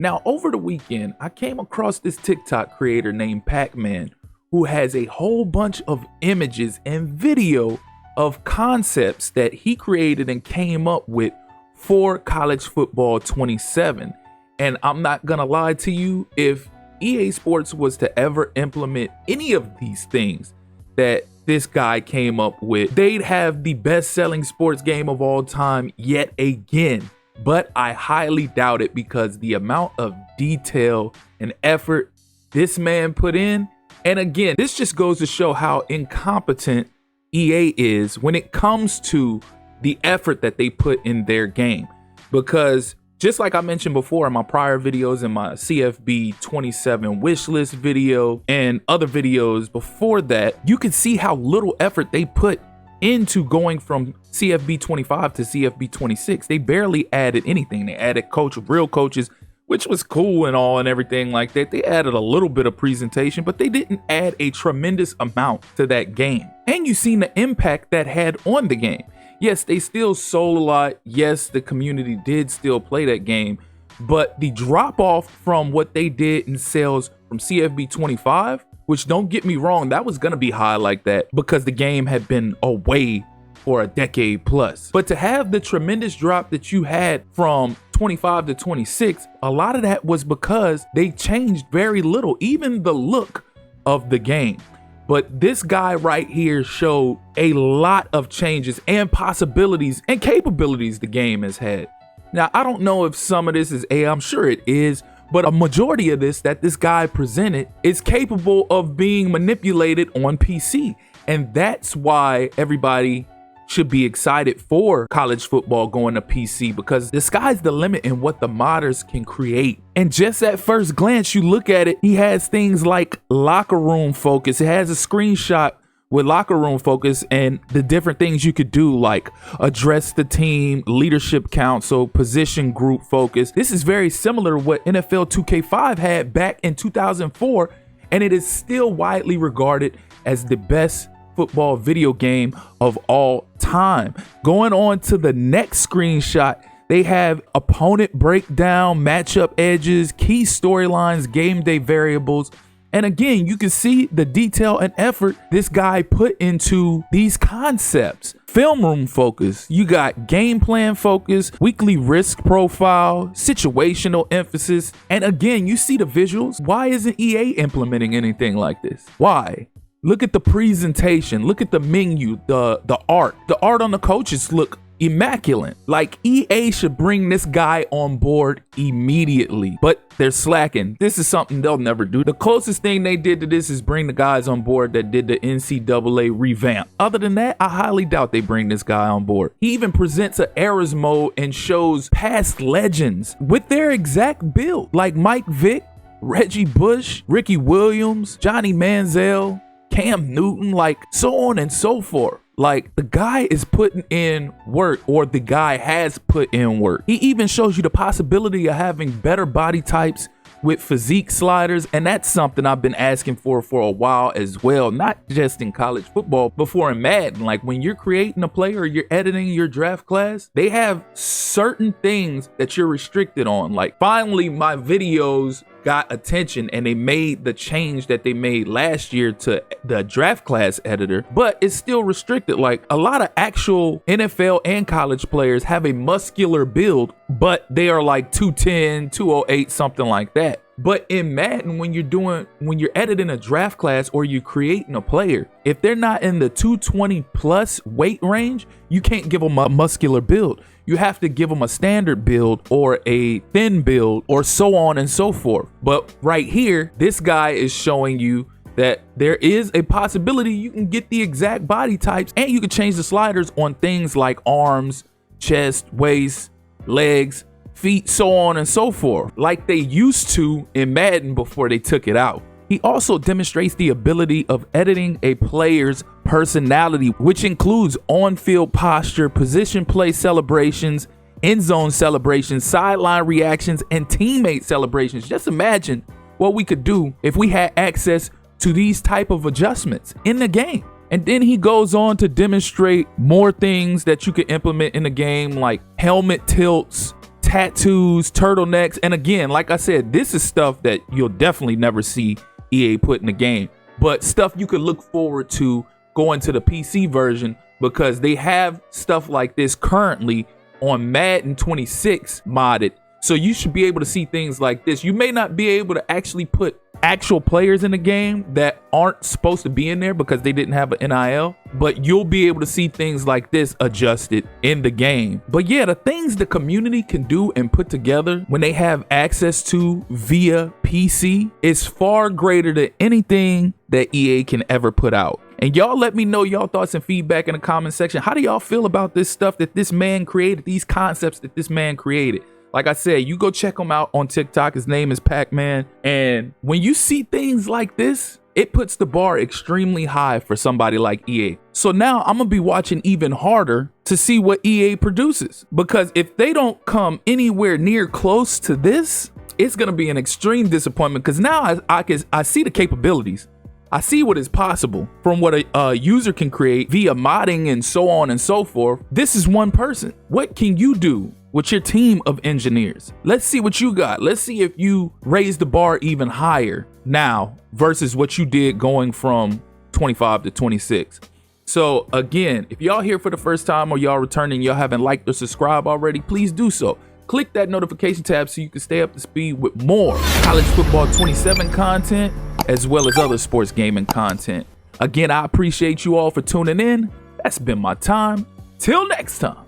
Now, over the weekend, I came across this TikTok creator named Pac-Man who has a whole bunch of images and video of concepts that he created and came up with for college football 27. And I'm not gonna lie to you, if EA Sports was to ever implement any of these things that this guy came up with, they'd have the best-selling sports game of all time yet again. But I highly doubt it, because the amount of detail and effort this man put in, and again, this just goes to show how incompetent EA is when it comes to the effort that they put in their game. Because just like I mentioned before in my prior videos, in my CFB 27 wish list video and other videos before that, you can see how little effort they put into going from CFB 25 to CFB 26. They barely added anything. They added real coaches, which was cool and all and everything like that. They added a little bit of presentation, but they didn't add a tremendous amount to that game. And you've seen the impact that had on the game. Yes, they still sold a lot. Yes, the community did still play that game, but the drop off from what they did in sales from CFB 25, which, don't get me wrong, that was going to be high like that because the game had been away for a decade plus. But to have the tremendous drop that you had from 25 to 26, a lot of that was because they changed very little, even the look of the game. But this guy right here showed a lot of changes and possibilities and capabilities the game has had. Now, I don't know if some of this is I'm sure it is, but a majority of this that this guy presented is capable of being manipulated on PC. And that's why everybody should be excited for college football going to PC, because the sky's the limit in what the modders can create. And just at first glance, you look at it, he has things like locker room focus. It has a screenshot with locker room focus and the different things you could do, like address the team, leadership council, position group focus. This is very similar to what NFL 2K5 had back in 2004, and it is still widely regarded as the best football video game of all time. Going on to the next screenshot, they have opponent breakdown, matchup edges, key storylines, game day variables. And again, you can see the detail and effort this guy put into these concepts. Film room focus, you got game plan focus, weekly risk profile, situational emphasis. And again, you see the visuals. Why isn't EA implementing anything like this? Why? Look at the presentation, look at the menu, the art. The art on the coaches look immaculate. Like, EA should bring this guy on board immediately, but they're slacking. This is something they'll never do. The closest thing they did to this is bring the guys on board that did the NCAA revamp. Other than that, I highly doubt they bring this guy on board. He even presents an eras mode and shows past legends with their exact build, like Mike Vick, Reggie Bush, Ricky Williams, Johnny Manziel, Cam Newton, like so on and so forth. Like, the guy is putting in work, or the guy has put in work. He even shows you the possibility of having better body types with physique sliders, and that's something I've been asking for a while as well, not just in college football, before in Madden. Like, when you're creating a player or you're editing your draft class, they have certain things that you're restricted on. Like, finally my videos got attention and they made the change that they made last year to the draft class editor, but it's still restricted. Like, a lot of actual NFL and college players have a muscular build, but they are like 210, 208, something like that. But in Madden, when you're editing a draft class or you're creating a player, if they're not in the 220 plus weight range, you can't give them a muscular build. You have to give them a standard build or a thin build or so on and so forth. But right here, this guy is showing you that there is a possibility you can get the exact body types, and you can change the sliders on things like arms, chest, waist, legs, feet, so on and so forth, like they used to in Madden before they took it out. He also demonstrates the ability of editing a player's personality, which includes on-field posture, position play celebrations, end zone celebrations, sideline reactions, and teammate celebrations. Just imagine what we could do if we had access to these type of adjustments in the game. And then he goes on to demonstrate more things that you could implement in the game, like helmet tilts, tattoos, turtlenecks. And again, like I said, this is stuff that you'll definitely never see EA put in the game, but stuff you could look forward to going to the PC version, because they have stuff like this currently on Madden 26 modded. So you should be able to see things like this. You may not be able to actually put actual players in the game that aren't supposed to be in there because they didn't have an NIL, but you'll be able to see things like this adjusted in the game. But yeah, the things the community can do and put together when they have access to via PC is far greater than anything that EA can ever put out. And y'all let me know y'all thoughts and feedback in the comment section. How do y'all feel about this stuff that this man created, these concepts that this man created? Like I said, you go check him out on TikTok. His name is Pac-Man. And when you see things like this, it puts the bar extremely high for somebody like EA. So now I'm gonna be watching even harder to see what EA produces, because if they don't come anywhere near close to this, it's gonna be an extreme disappointment, because now I see the capabilities. I see what is possible from what a user can create via modding and so on and so forth. This is one person. What can you do with your team of engineers? Let's see what you got. Let's see if you raise the bar even higher now versus what you did going from 25 to 26. So again, if y'all here for the first time or y'all returning, y'all haven't liked or subscribed already, please do so. Click that notification tab so you can stay up to speed with more College Football 27 content, as well as other sports gaming content. Again, I appreciate you all for tuning in. That's been my time. Till next time.